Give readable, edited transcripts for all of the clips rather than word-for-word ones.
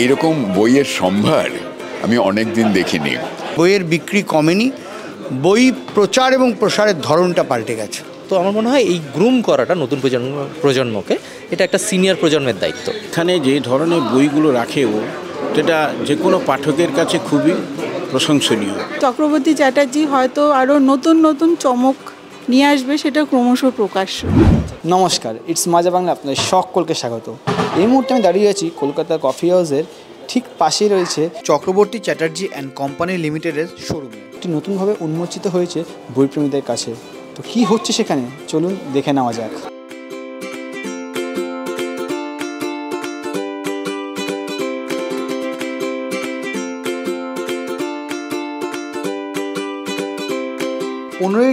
এরকম বইয়ের সম্ভার আমি অনেক দিন দেখিনি। বইয়ের বিক্রি কমেনি, বই প্রচার এবং প্রসারের ধরনটা পাল্টে গেছে। তো আমার মনে হয় এই গ্রুম করাটা নতুন প্রজন্মকে এটা একটা সিনিয়র প্রজন্মের দায়িত্ব। এখানে যে ধরনের বইগুলো রাখে ও, সেটা যে কোনো পাঠকের কাছে খুবই প্রশংসনীয়। চক্রবর্তী চ্যাটার্জি হয়তো আরও নতুন নতুন চমক নিয়ে আসবে, সেটা ক্রমশ প্রকাশ্য। নমস্কার, ইটস মাজা বাংলা আপনাদের সকলকে স্বাগত। এই মুহূর্তে আমি দাঁড়িয়ে আছি কলকাতা কফি হাউসের ঠিক পাশেই রয়েছে চক্রবর্তী চ্যাটার্জি অ্যান্ড কোম্পানি লিমিটেডের শোরুমে। একটি নতুনভাবে উন্মোচিত হয়েছে বইপ্রেমীদের কাছে। তো কি হচ্ছে সেখানে, চলুন দেখে নেওয়া যাক।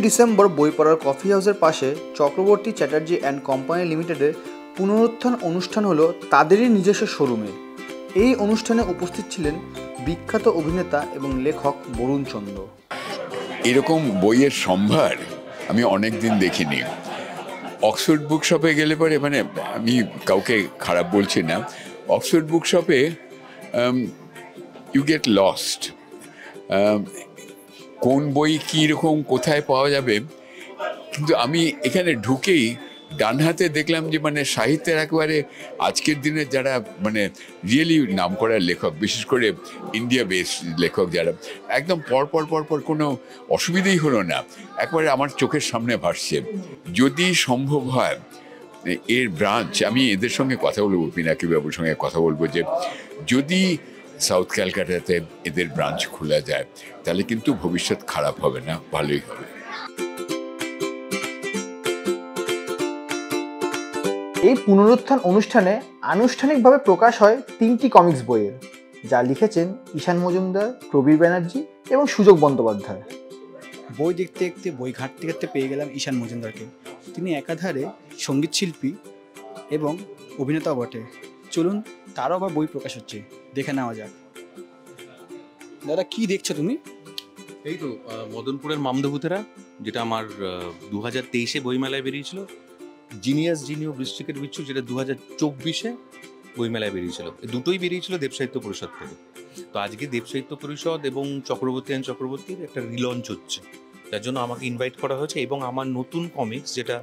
ডিসেম্বর বই পড়ার কফি হাউসের পাশে চক্রবর্তী চ্যাটার্জি অ্যান্ড কোম্পানি লিমিটেডের পুনরুত্থান অনুষ্ঠান হলো তাদেরই নিজস্ব শোরুমে। এই অনুষ্ঠানে উপস্থিত ছিলেন বিখ্যাত অভিনেতা এবং লেখক বরুণ চন্দ্র। এরকম বইয়ের সম্ভার আমি অনেক দিন দেখিনি। অক্সফোর্ড বুক শপে গেলে পরে, মানে আমি কাউকে খারাপ বলছি না, অক্সফোর্ড বুক শপে ইউ গেট লস্ট। কোন বই কীরকম কোথায় পাওয়া যাবে, কিন্তু আমি এখানে ঢুকেই ডান হাতে দেখলাম যে মানে সাহিত্যের একেবারে আজকের দিনে যারা মানে রিয়েলি নাম করা লেখক, বিশেষ করে ইন্ডিয়া বেসড লেখক যারা, একদম পরপর কোনো অসুবিধেই হলো না, একবারে আমার চোখের সামনে ভাসছে। যদি সম্ভব হয় এর ব্রাঞ্চ, আমি এদের সঙ্গে কথা বলবো, পিনাকি বাবুর সঙ্গে কথা বলবো যে যদি সাউথ ক্যালকাটাতে এদের ব্রাঞ্চ খোলা যায় তাহলে কিন্তু ভবিষ্যৎ খারাপ হবে না, ভালোই হবে। এই পুনরুত্থান অনুষ্ঠানে আনুষ্ঠানিকভাবে প্রকাশ হয় 3টি কমিক্স বইয়ের, যা লিখেছেন ঈশান মজুমদার, প্রবীর ব্যানার্জি এবং সুযোগ বন্দ্যোপাধ্যায়। বই দেখতে দেখতে, বই ঘাঁটতে ঘাঁটতে পেয়ে গেলাম ঈশান মজুমদারকে। তিনি একাধারে সঙ্গীত শিল্পী এবং অভিনেতাও বটে। চলুন তারও আবার বই প্রকাশ হচ্ছে, দেখে নেওয়া যাক। দাদা, কি দেখছো তুমি? এই তো মদনপুরের মামদভূতেরা, যেটা আমার 2023-এ বইমেলায় বেরিয়েছিল। জিনিও বৃশ্চিকের বিচ্ছু, যেটা 2024-এ বইমেলায় বেরিয়েছিল। দুটোই বেরিয়েছিল দেব সাহিত্য পরিষদ থেকে। তো আজকে দেব সাহিত্য পরিষদ এবং চক্রবর্তীর একটা রিলঞ্চ হচ্ছে, তার জন্য আমাকে ইনভাইট করা হয়েছে। এবং আমার নতুন কমিক্স যেটা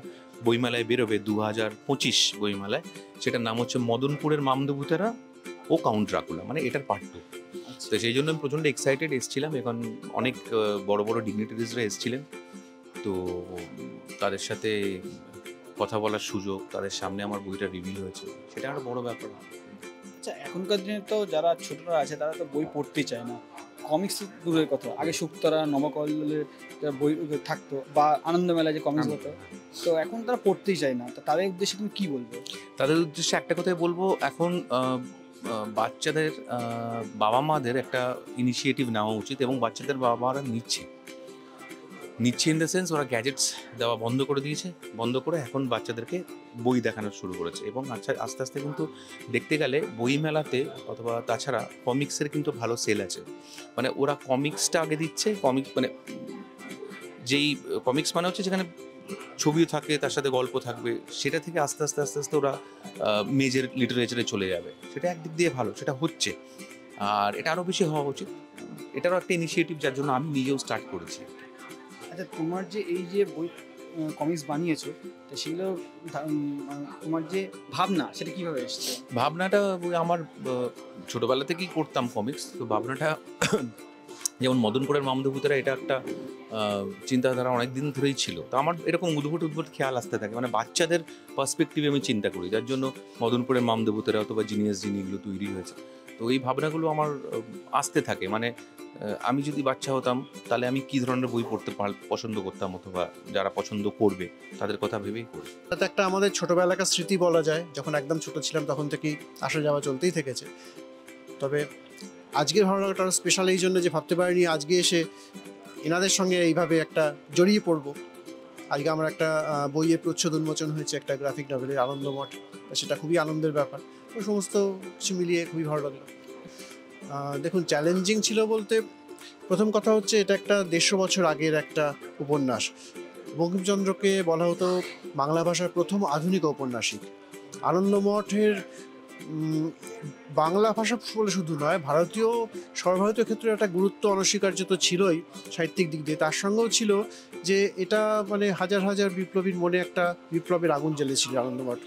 বইমেলায় বেরোবে 2025 বইমেলায়, সেটার নাম হচ্ছে মদনপুরের মামদভূতেরা ও কাউন্ট ড্রাকুলা, মানে এটার পার্ট 2। তো সেই জন্য আমি প্রচণ্ড এক্সাইটেড এসেছিলাম। এখন অনেক বড় বড় ডিগনিটারিজরা এসেছিলেন, তো তাদের সাথে কথা বলার সুযোগ, তাদের সামনে আমার বইটা রিভিল হয়েছে, সেটা একটা বড় ব্যাপার। আচ্ছা, এখনকার দিনে তো যারা ছোটরা আছে তারা তো বই পড়তেই চায় না। কমিক্স দূরের কথা, আগে শুক্তরা, নবকলের বই থাকতো, বা আনন্দমেলায় যে কমিক্স হতো, তো এখন তারা পড়তেই চায় না। তো তাদের উদ্দেশ্যে তুমি কি বলবো? তাদের উদ্দেশ্যে একটা কথাই বলবো, এখন বাচ্চাদের বাবা মাদের একটা ইনিশিয়েটিভ নেওয়া উচিত, এবং বাচ্চাদের বাবা মারা নিচ্ছে ইন দ্য সেন্স, ওরা গ্যাজেটস দেওয়া বন্ধ করে দিয়েছে, বন্ধ করে এখন বাচ্চাদেরকে বই দেখানো শুরু করেছে। এবং আস্তে আস্তে কিন্তু দেখতে গেলে বই মেলাতে অথবা তাছাড়া কমিক্সের কিন্তু ভালো সেল আছে। মানে ওরা কমিক্সটা আগে দিচ্ছে, কমিক্স মানে যেই কমিক্স মানে হচ্ছে যেখানে ছবিও থাকে, তার সাথে গল্প থাকবে, সেটা থেকে আস্তে আস্তে ওরা মেজর লিটারেচারে চলে যাবে। সেটা একদিক দিয়ে ভালো, সেটা হচ্ছে, আর এটা আরও বেশি হওয়া উচিত। এটারও একটা ইনিশিয়েটিভ যার জন্য আমি নিজেও স্টার্ট করেছি। আচ্ছা, তোমার যে এই যে বই কমিক্স বানিয়েছো, তো সেগুলো তোমার যে ভাবনা, সেটা কিভাবে এসেছে? ভাবনাটা আমার ছোটবেলা থেকেই করতাম কমিক্স, তো ভাবনাটা যেমন মদনপুরের মামদভূতেরা, এটা একটা চিন্তাধারা অনেক দিন ধরেই ছিল। তো আমার এরকম উদ্ভট খেয়াল আসতে থাকে, মানে বাচ্চাদের পার্সপেক্টিভে আমি চিন্তা করি, যার জন্য মদনপুরের মামদভূতেরা অথবা জিনিগুলো তৈরি হয়েছে। তো এই ভাবনাগুলো আমার আসতে থাকে, মানে আমি যদি বাচ্চা হতাম তাহলে আমি কী ধরনের বই পড়তে পছন্দ করতাম, অথবা যারা পছন্দ করবে তাদের কথা ভেবেই করি। এটা একটা আমাদের ছোটোবেলাকার স্মৃতি বলা যায়। যখন একদম ছোট ছিলাম তখন থেকেই আসা যাওয়া চলতেই থেকেছে। তবে আজকের ভালো লাগাটা স্পেশাল এই জন্য যে ভাবতে পারিনি আজকে এসে এনাদের সঙ্গে এইভাবে একটা জড়িয়ে পড়বো। আজকে আমার একটা বইয়ের প্রচ্ছদ উন্মোচন হয়েছে, একটা গ্রাফিক নভেলের, আনন্দমঠ। সেটা খুবই আনন্দের ব্যাপার। তো সমস্ত কিছু মিলিয়ে খুবই ভালো লাগলো। দেখুন, চ্যালেঞ্জিং ছিল বলতে প্রথম কথা হচ্ছে এটা একটা 150 বছর আগের একটা উপন্যাস। বঙ্কিমচন্দ্রকে বলা হতো বাংলা ভাষার প্রথম আধুনিক ঔপন্যাসিক। আনন্দমঠের বাংলা ভাষা বলে শুধু নয়, ভারতীয় সর্বভারতীয় ক্ষেত্রে একটা গুরুত্ব অনস্বীকার্য তো ছিলই সাহিত্যিক দিক দিয়ে, তার সঙ্গেও ছিল যে এটা মানে হাজার হাজার বিপ্লবীর মনে একটা বিপ্লবের আগুন জ্বেলেছিল আনন্দমঠ,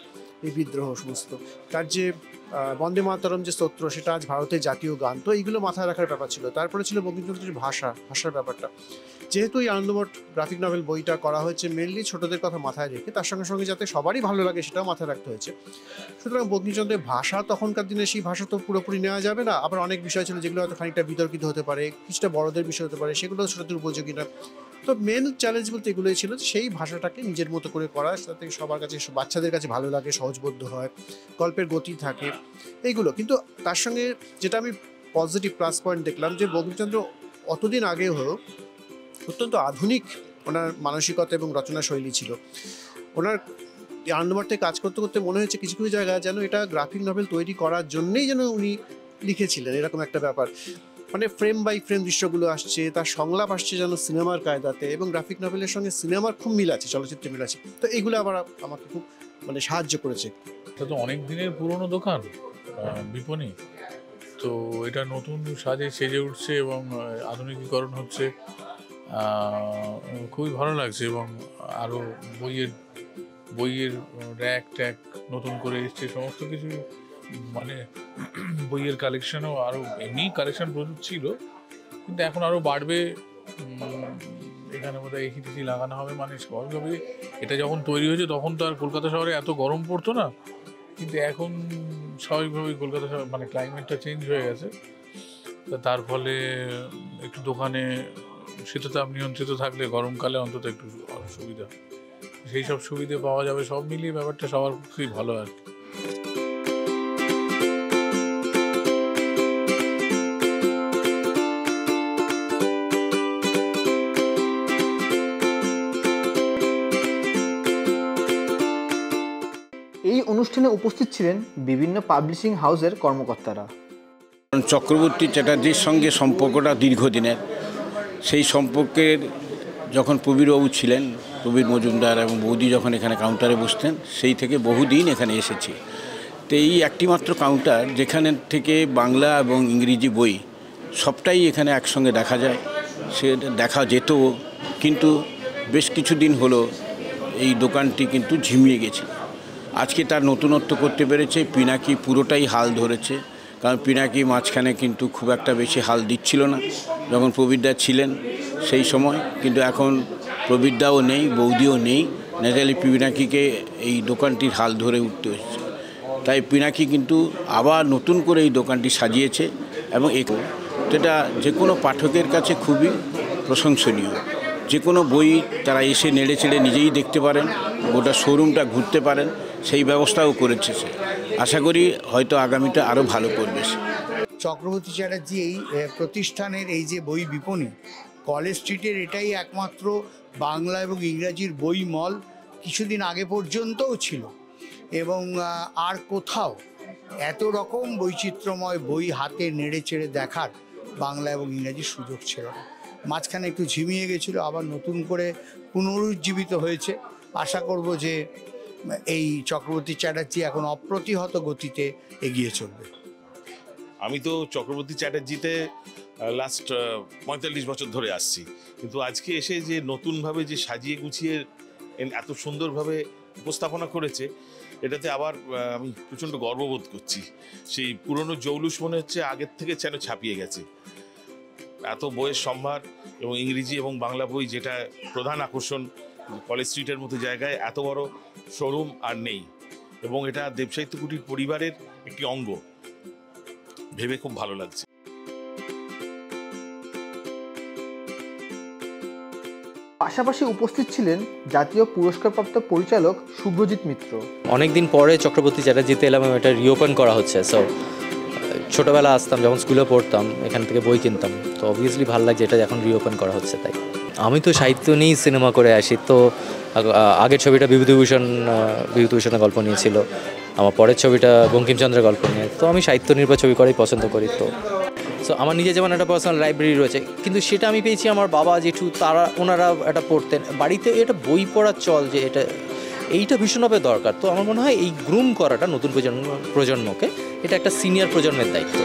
এই বিদ্রোহ সমস্ত। তার যে বন্দে মাতরম যে স্তোত্র, সেটা আজ ভারতের জাতীয় গান, তো এইগুলো মাথায় রাখার ব্যাপার ছিল। তারপরে ছিল বঙ্কিমচন্দ্রের ভাষার ব্যাপারটা। যেহেতু এই আনন্দমঠ গ্রাফিক নভেল বইটা করা হয়েছে মেনলি ছোটদের কথা মাথায় রেখে, তার সঙ্গে সঙ্গে যাতে সবারই ভালো লাগে সেটাও মাথায় রাখতে হয়েছে। সুতরাং বঙ্কিমচন্দ্রের ভাষা, তখনকার দিনে সেই ভাষা তো পুরোপুরি নেওয়া যাবে না, আবার অনেক বিষয় ছিল যেগুলো হয়তো খানিকটা বিতর্কিত হতে পারে, কিছুটা বড়দের বিষয় হতে পারে, সেগুলো ছোটদের উপযোগী না। তো মেন চ্যালেঞ্জ বলতে এগুলোই ছিল, সেই ভাষাটাকে নিজের মতো করে করা, যাতে সবার কাছে, বাচ্চাদের কাছে ভালো লাগে, সহজবোধ্য হয়, গল্পের গতি থাকে, এইগুলো। কিন্তু তার সঙ্গে যেটা আমি পজিটিভ প্লাস পয়েন্ট দেখলাম, যে বঙ্কিমচন্দ্র অতদিন আগে হয়েও অত্যন্ত আধুনিক ওনার মানসিকতা এবং রচনা শৈলী ছিল। ওনার আনন্দমঠে কাজ করতে করতে মনে হয়েছে কিছু কিছু জায়গায় যেন এটা গ্রাফিক নভেল তৈরি করার জন্যেই যেন উনি লিখেছিলেন, এরকম একটা ব্যাপার। মানে ফ্রেম বাই ফ্রেম দৃশ্যগুলো আসছে, তার সংলাপ আসছে যেন সিনেমার কায়দাতে, এবং গ্রাফিক নভেলের সঙ্গে সিনেমার খুব মিল আছে, চলচ্চিত্রে মিল আছে। তো এইগুলো আবার আমাকে খুব মানে সাহায্য করেছে। এটা তো অনেক দিনের পুরনো দোকান, বিপণী, তো এটা নতুন সাজে সেজে উঠছে এবং আধুনিকীকরণ হচ্ছে, খুবই ভালো লাগছে। এবং আরও বইয়ের র্যাক ট্যাক নতুন করে এসছে, সমস্ত কিছু, মানে বইয়ের কালেকশনও আরও, এমনি কালেকশন প্রচুর ছিল কিন্তু এখন আরও বাড়বে। এখানে বোধহয় এসি টেসি লাগানো হবে, মানে স্বাভাবিকভাবে এটা যখন তৈরি হয়েছে তখন তো আর কলকাতা শহরে এত গরম পড়তো না, কিন্তু এখন স্বাভাবিকভাবেই কলকাতা শহর মানে ক্লাইমেটটা চেঞ্জ হয়ে গেছে, তো তার ফলে একটু দোকানে শীততাপ নিয়ন্ত্রিত থাকলে গরমকালে অন্তত একটু সুবিধা, সেই সব সুবিধে পাওয়া যাবে। সব মিলিয়ে ব্যাপারটা সবার খুবই ভালো আর কি। এই অনুষ্ঠানে উপস্থিত ছিলেন বিভিন্ন পাবলিশিং হাউসের কর্মকর্তারা। চক্রবর্তী চ্যাটার্জির সঙ্গে সম্পর্কটা দীর্ঘদিনের। সেই সম্পর্কের যখন প্রবীরবাবু ছিলেন, প্রবীর মজুমদার এবং বৌদি যখন এখানে কাউন্টারে বসতেন, সেই থেকে বহুদিন এখানে এসেছি। তো এই একটি মাত্র কাউন্টার যেখানে থেকে বাংলা এবং ইংরেজি বই সবটাই এখানে একসঙ্গে দেখা যায়, সে দেখা যেত। কিন্তু বেশ কিছুদিন হলো এই দোকানটি কিন্তু ঝিমিয়ে গেছে। আজকে তার নতুনত্ব করতে পেরেছে। পিনাকি পুরোটাই হাল ধরেছে, কারণ পিনাকি মাঝখানে কিন্তু খুব একটা বেশি হাল দিচ্ছিল না যখন প্রবীরদা ছিলেন সেই সময়, কিন্তু এখন প্রবীরদাও নেই, বৌদিও নেই, ন্যাচারালি পিনাকিকে এই দোকানটির হাল ধরে উঠতে হচ্ছে। তাই পিনাকি কিন্তু আবার নতুন করে এই দোকানটি সাজিয়েছে, এবং এটা যে কোনো পাঠকের কাছে খুবই প্রশংসনীয়। যে কোনো বই তারা এসে নেড়ে চেড়ে নিজেই দেখতে পারেন, গোটা শোরুমটা ঘুরতে পারেন, সেই ব্যবস্থাও করেছে সে। আশা করি হয়তো আগামীটা আরও ভালো করবে সে। চক্রবর্তী চ্যাটার্জি এই প্রতিষ্ঠানের এই যে বই বিপণী, কলেজ স্ট্রিটের এটাই একমাত্র বাংলা এবং ইংরাজির বই মল, কিছুদিন আগে পর্যন্তও ছিল, এবং আর কোথাও এত রকম বৈচিত্র্যময় বই হাতে নেড়ে চেড়ে দেখার বাংলা এবং ইংরাজির সুযোগ ছিল না। মাঝখানে একটু ঝিমিয়ে গেছিলো, আবার নতুন করে পুনরুজ্জীবিত হয়েছে। আশা করব যে এই চক্রবর্তী চ্যাটার্জি এখন অপ্রতিহত গতিতে এগিয়ে চলবে। আমি তো চক্রবর্তী চ্যাটার্জিতে লাস্ট 45 বছর ধরে আসছি, কিন্তু আজকে এসে যে নতুনভাবে যে সাজিয়ে গুছিয়ে এত সুন্দরভাবে উপস্থাপনা করেছে, এটাতে আবার আমি প্রচণ্ড গর্ববোধ করছি। সেই পুরনো জৌলুস মনে হচ্ছে আগের থেকে যেন ছাপিয়ে গেছে। এত বইয়ের সম্ভার এবং ইংরেজি এবং বাংলা বই, যেটা প্রধান আকর্ষণ, কলেজ স্ট্রিটের মতো জায়গায় এত বড় শোরুম আর নেই, এবং এটা দেবসাহিত্য কুটির পরিবারের একটি অঙ্গ, ভেবে খুব ভালো লাগছে। পাশাপাশি উপস্থিত ছিলেন জাতীয় পুরস্কারপ্রাপ্ত পরিচালক শুভ্রজিৎ মিত্র। অনেকদিন পরে চক্রবর্তী চ্যাটার্জিতে এলাম, এটা রিওপেন করা হচ্ছে। সো ছোটোবেলা আসতাম, যখন স্কুলে পড়তাম এখান থেকে বই কিনতাম, তো অবভিয়াসলি ভালো লাগছে এটা এখন রিওপেন করা হচ্ছে। তাই আমি তো সাহিত্য নিয়েই সিনেমা করে আসি, তো আগের ছবিটা বিভূতিভূষণের গল্প নিয়েছিল, আমার পরের ছবিটা বঙ্কিমচন্দ্রের গল্প নিয়ে, তো আমি সাহিত্য নির্ভর ছবি করাই পছন্দ করি। তো সো আমার নিজে যেমন একটা পার্সোনাল লাইব্রেরি রয়েছে, কিন্তু সেটা আমি পেয়েছি আমার বাবা জেঠু, ওনারা এটা পড়তেন বাড়িতে। এটা বই পড়ার চল, যে এইটা ভীষণভাবে দরকার। তো আমার মনে হয় এই গ্রুম করাটা নতুন প্রজন্মকে, এটা একটা সিনিয়র প্রজন্মের দায়িত্ব।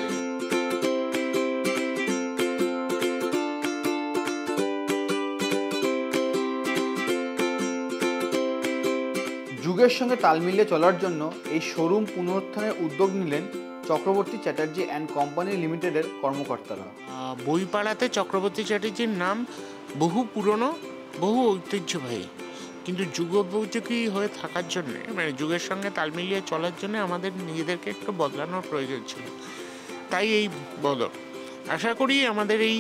যুগের সঙ্গে তাল মিলিয়ে চলার জন্য এই শোরুম পুনরুত্থানের উদ্যোগ নিলেন চক্রবর্তী চ্যাটার্জি অ্যান্ড কোম্পানি লিমিটেডের কর্মকর্তারা। বইপাড়াতে চক্রবর্তী চ্যাটার্জির নাম বহু পুরনো, বহু ঐতিহ্যবাহী, কিন্তু যুগোপযোগী হয়ে থাকার জন্যে, মানে যুগের সঙ্গে তাল মিলিয়ে চলার জন্য আমাদের নিজেদেরকে একটু বদলানোর প্রয়োজন ছিল। তাই এই বদল, আশা করি আমাদের এই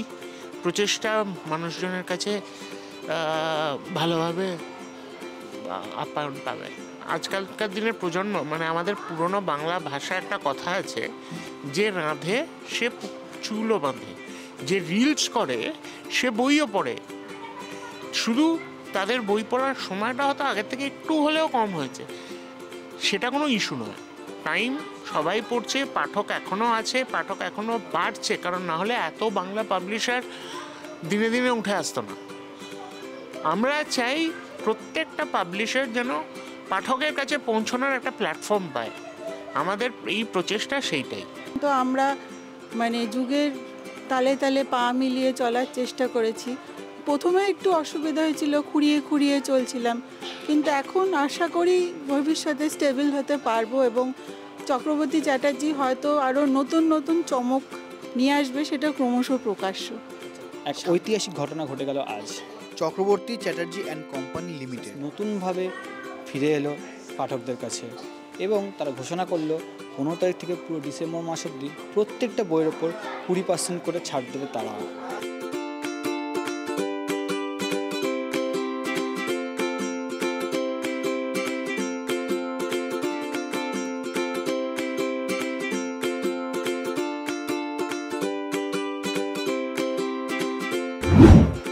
প্রচেষ্টা মানুষজনের কাছে ভালোভাবে আপ্যায়ন পাবে। আজকালকার দিনের প্রজন্ম, মানে আমাদের পুরনো বাংলা ভাষায় একটা কথা আছে, যে রাঁধে সে চুলও বাঁধে, যে রিলস করে সে বইও পড়ে। শুধু তাদের বই পড়ার সময়টা হয়তো আগের থেকে একটু হলেও কম হয়েছে, সেটা কোনো ইস্যু নয়। টাইম সবাই পড়ছে, পাঠক এখনও আছে, পাঠক এখনও বাড়ছে, কারণ না হলে এত বাংলা পাবলিশার দিনে দিনে উঠে আসতো না। আমরা চাই প্রত্যেকটা পাবলিশার যেন পাঠকের কাছে পৌঁছানোর একটা প্ল্যাটফর্ম পায়। আমাদের এই প্রচেষ্টা সেইটাই। তো আমরা মানে যুগের তালে তালে পা মিলিয়ে চলার চেষ্টা করেছি। প্রথমে একটু অসুবিধা হয়েছিল, খুঁড়িয়ে খুঁড়িয়ে চলছিলাম, কিন্তু এখন আশা করি ভবিষ্যতে স্টেবল হতে পারবো এবং চক্রবর্তী চ্যাটার্জি হয়তো আরও নতুন নতুন চমক নিয়ে আসবে, সেটা ক্রমশ প্রকাশ্য। এক ঐতিহাসিক ঘটনা ঘটে গেল আজ। Chakraborty Chatterjee and company limited নতুনভাবে ফিরে এলো পাঠকদের কাছে এবং তারা ঘোষণা করলো 15 তারিখ থেকে পুরো ডিসেম্বর মাস অবধি প্রত্যেকটা বইয়ের ওপর 20% করে ছাড় দেবে তারা।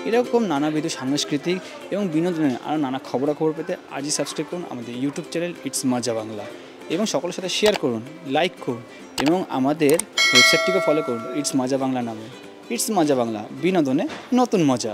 এরকম নানাবিধ সাংস্কৃতিক এবং বিনোদনের আরও নানা খবরাখবর পেতে আজই সাবস্ক্রাইব করুন আমাদের ইউটিউব চ্যানেল ইটস মজা বাংলা এবং সকলের সাথে শেয়ার করুন, লাইক করুন এবং আমাদের ওয়েবসাইটটিকে ফলো করুন ইটস মজা বাংলা নামে। ইটস মজা বাংলা, বিনোদনে নতুন মজা।